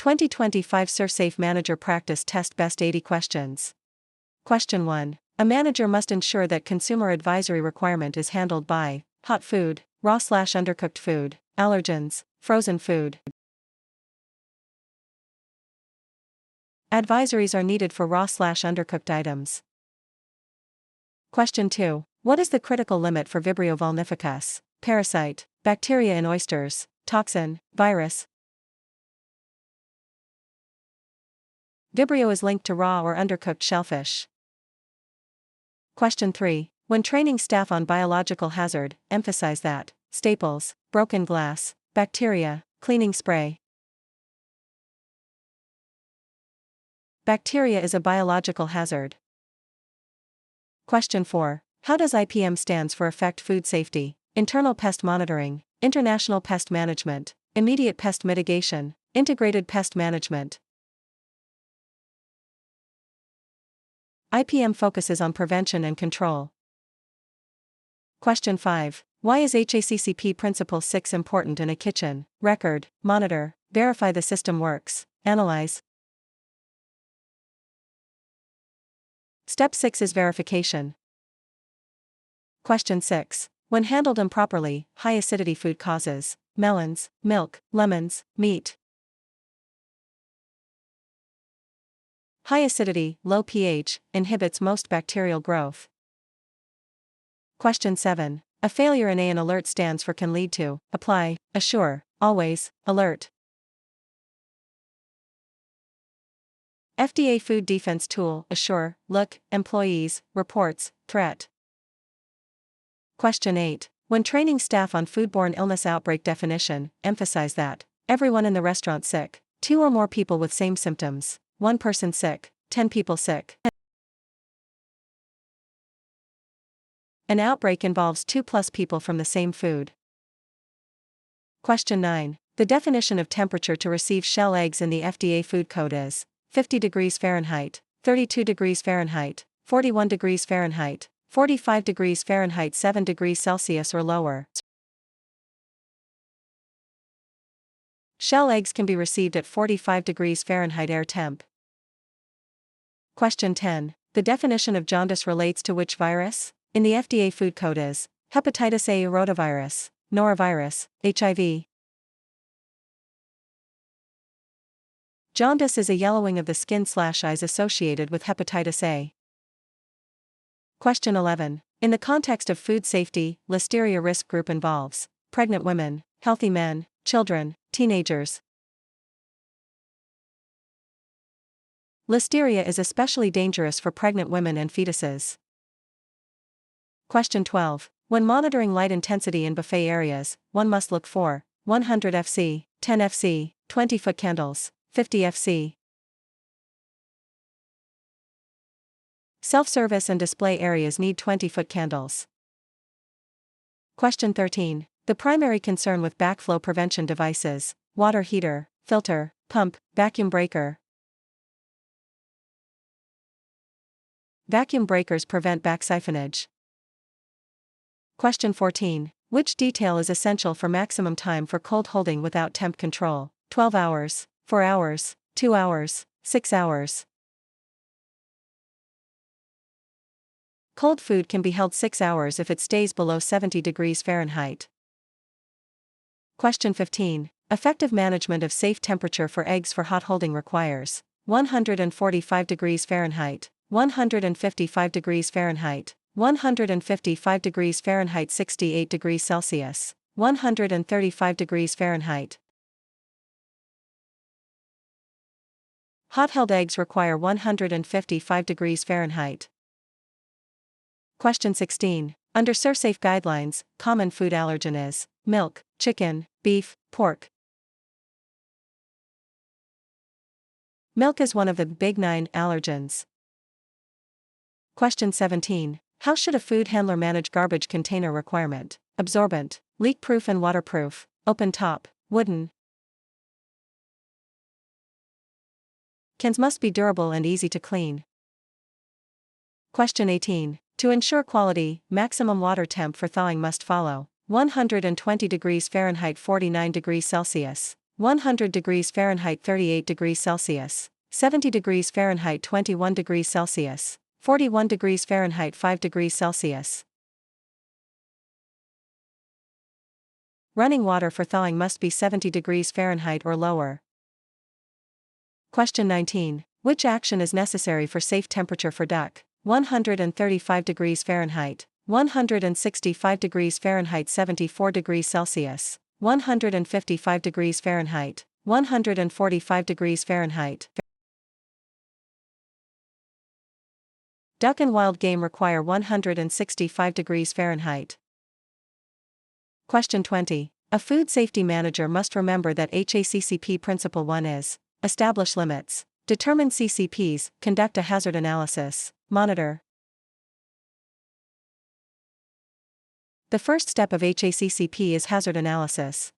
2025 ServSafe Manager Practice Test Best 80 Questions. Question 1. A manager must ensure that consumer advisory requirement is handled by hot food, raw/undercooked food, allergens, frozen food. Advisories are needed for raw/undercooked items. Question 2. What is the critical limit for Vibrio vulnificus, parasite, bacteria in oysters, toxin, virus? Vibrio is linked to raw or undercooked shellfish. Question 3. When training staff on biological hazard, emphasize that staples, broken glass, bacteria, cleaning spray. Bacteria is a biological hazard. Question 4. How does IPM stands for affect food safety? Internal pest monitoring, international pest management, immediate pest mitigation, integrated pest management. IPM focuses on prevention and control. Question 5. Why is HACCP Principle 6 important in a kitchen? Record, monitor, verify the system works, analyze. Step 6 is verification. Question 6. When handled improperly, high acidity food causes melons, milk, lemons, meat. High acidity, low pH, inhibits most bacterial growth. Question 7. A failure in an alert stands for can lead to apply, assure, always, alert. FDA Food Defense Tool, assure, look, employees, reports, threat. Question 8. When training staff on foodborne illness outbreak definition, emphasize that everyone in the restaurant sick, 2 or more people with same symptoms, 1 person sick, 10 people sick. An outbreak involves 2+ people from the same food. Question 9. The definition of temperature to receive shell eggs in the FDA Food Code is 50 degrees Fahrenheit, 32 degrees Fahrenheit, 41 degrees Fahrenheit, 45 degrees Fahrenheit, 7 degrees Celsius or lower. Shell eggs can be received at 45 degrees Fahrenheit air temp. Question 10. The definition of jaundice relates to which virus? In the FDA Food Code is hepatitis A, rotavirus, norovirus, HIV. Jaundice is a yellowing of the skin/eyes associated with hepatitis A. Question 11. In the context of food safety, listeria risk group involves pregnant women, healthy men, children, teenagers. Listeria is especially dangerous for pregnant women and fetuses. Question 12. When monitoring light intensity in buffet areas, one must look for 100 FC, 10 FC, 20-foot candles, 50 FC. Self-service and display areas need 20-foot candles. Question 13. The primary concern with backflow prevention devices: water heater, filter, pump, vacuum breaker. Vacuum breakers prevent backsiphonage. Question 14. Which detail is essential for maximum time for cold holding without temp control? 12 hours, 4 hours, 2 hours, 6 hours. Cold food can be held 6 hours if it stays below 70 degrees Fahrenheit. Question 15. Effective management of safe temperature for eggs for hot holding requires 145 degrees Fahrenheit, 155 degrees Fahrenheit, 155 degrees Fahrenheit, 68 degrees Celsius, 135 degrees Fahrenheit. Hot-held eggs require 155 degrees Fahrenheit. Question 16. Under ServSafe guidelines, common food allergen is milk, chicken, beef, pork. Milk is one of the big 9 allergens. Question 17. How should a food handler manage garbage container requirement? Absorbent, leak-proof and waterproof, open top, wooden. Cans must be durable and easy to clean. Question 18. To ensure quality, maximum water temp for thawing must follow 120 degrees Fahrenheit, 49 degrees Celsius, 100 degrees Fahrenheit 38 degrees Celsius, 70 degrees Fahrenheit 21 degrees Celsius, 41 degrees Fahrenheit 5 degrees Celsius. Running water for thawing must be 70 degrees Fahrenheit or lower. Question 19. Which action is necessary for safe temperature for duck? 135 degrees Fahrenheit, 165 degrees Fahrenheit 74 degrees Celsius, 155 degrees Fahrenheit, 145 degrees Fahrenheit. Duck and wild game require 165 degrees Fahrenheit. Question 20. A food safety manager must remember that HACCP Principle 1 is: establish limits, determine CCPs, conduct a hazard analysis, monitor. The first step of HACCP is hazard analysis.